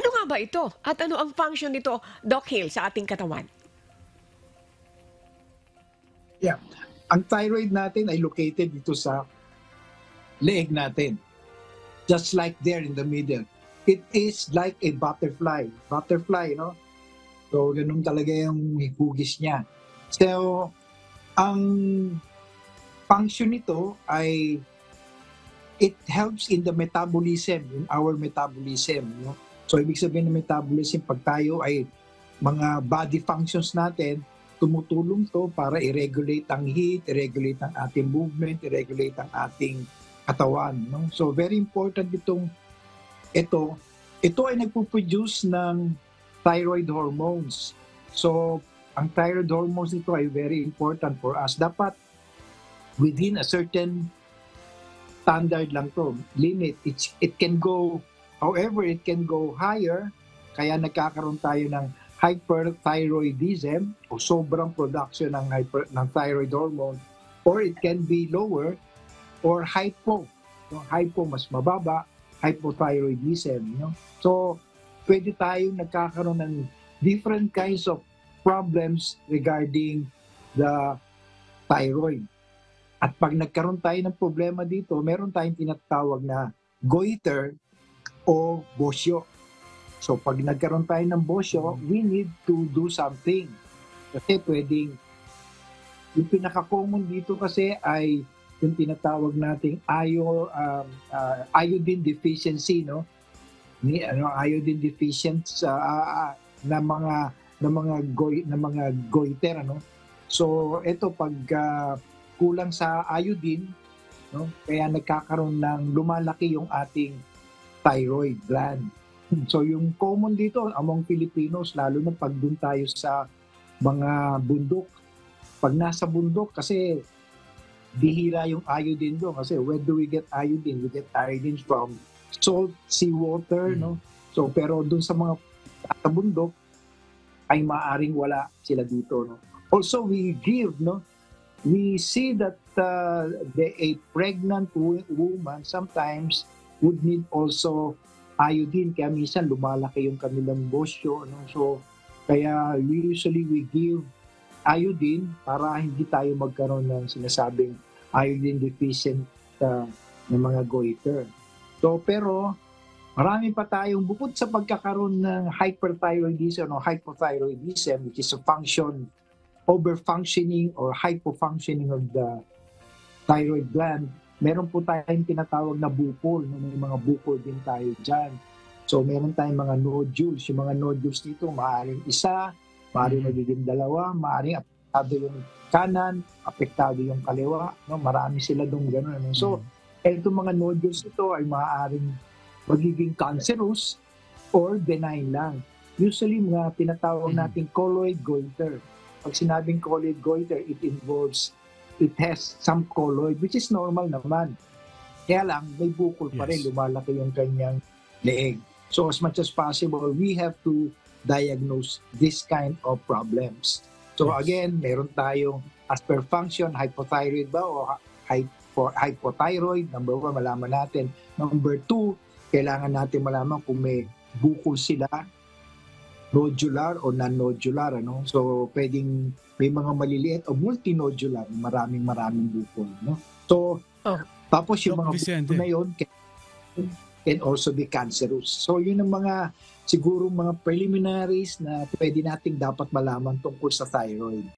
Ano nga ba ito? At ano ang function nito, Doc Hill, sa ating katawan? Yeah. Ang thyroid natin ay located dito sa leeg natin. Just like there in the middle. It is like a butterfly. Butterfly, no? So, ganun talaga yung hugis niya. So, ang function nito ay it helps in the metabolism, in our metabolism. No? So, ibig sabihin ng metabolism, pag tayo ay mga body functions natin, tumutulong to para i-regulate ang heat, i-regulate ang ating movement, i-regulate ang ating katawan. No? So, very important ito ay nagpo-produce ng thyroid hormones. So, ang thyroid hormones nito ay very important for us. Dapat within a certain standard lang to, limit. It can go, however, it can go higher, kaya nagkakaroon tayo ng hyperthyroidism o sobrang production ng thyroid hormone, or it can be lower or hypo. So, hypo mas mababa, hypothyroidism. So, pwede tayong nagkakaroon ng different kinds of problems regarding the thyroid. At pag nagkaroon tayo ng problema dito, meron tayong tinatawag na goiter o bosyo. So pag nagkaroon tayo ng bosyo, we need to do something. Kasi pwedeng, yung pinaka-common dito kasi ay yung tinatawag nating iodine deficiency, no? Iodine deficiency na mga goiter, ano? So ito pag kulang sa iodine, no? Kaya nagkakaroon ng lumalaki yung ating thyroid gland. So yung common dito among Filipinos, lalo na pag dun tayo sa mga bundok. Pag nasa bundok, kasi bihira yung iodine doon. Kasi where do we get iodine? We get iodine from salt, seawater, no? So pero dun sa mga sa bundok, ay maaring wala sila dito, no? Also, we see that a pregnant woman sometimes would need also iodine, kaya minsan lumalaki yung kanilang bosyo, no? So kaya usually we give iodine para hindi tayo magkaroon ng sinasabing iodine deficient ng mga goiter. So pero marami pa tayong, bukod sa pagkakaroon ng hyperthyroidism o hypothyroidism, which is a function, overfunctioning or hypofunctioning of the thyroid gland, meron po tayong tinatawag na bukol. May mga bukol din tayo dyan. So meron tayong mga nodules. Yung mga nodules dito, maaaring isa, maaaring magiging dalawa, maaaring apektado yung kanan, apektado yung kaliwa. No? Marami sila doon gano'n. So, itong mga nodules ito ay maaaring magiging cancerous or benign lang. Usually, mga tinatawag nating colloid goiter. Pag sinabing colloid goiter, it has some colloid, which is normal naman. Kaya lang, may bukol pa rin, lumalaki yung kanyang leeg. So as much as possible, we have to diagnose this kind of problems. So again, meron tayong as per function, hypothyroid ba o hypothyroid? Number 1, malaman natin. Number 2, kailangan natin malaman kung may bukol sila, nodular o non-nodular. Ano? So pwedeng may mga maliliit o multinodular, maraming bukol. No? So, tapos yung mga bukol na yun can also be cancerous. So yun ang mga siguro mga preliminaries na pwede nating dapat malaman tungkol sa thyroid.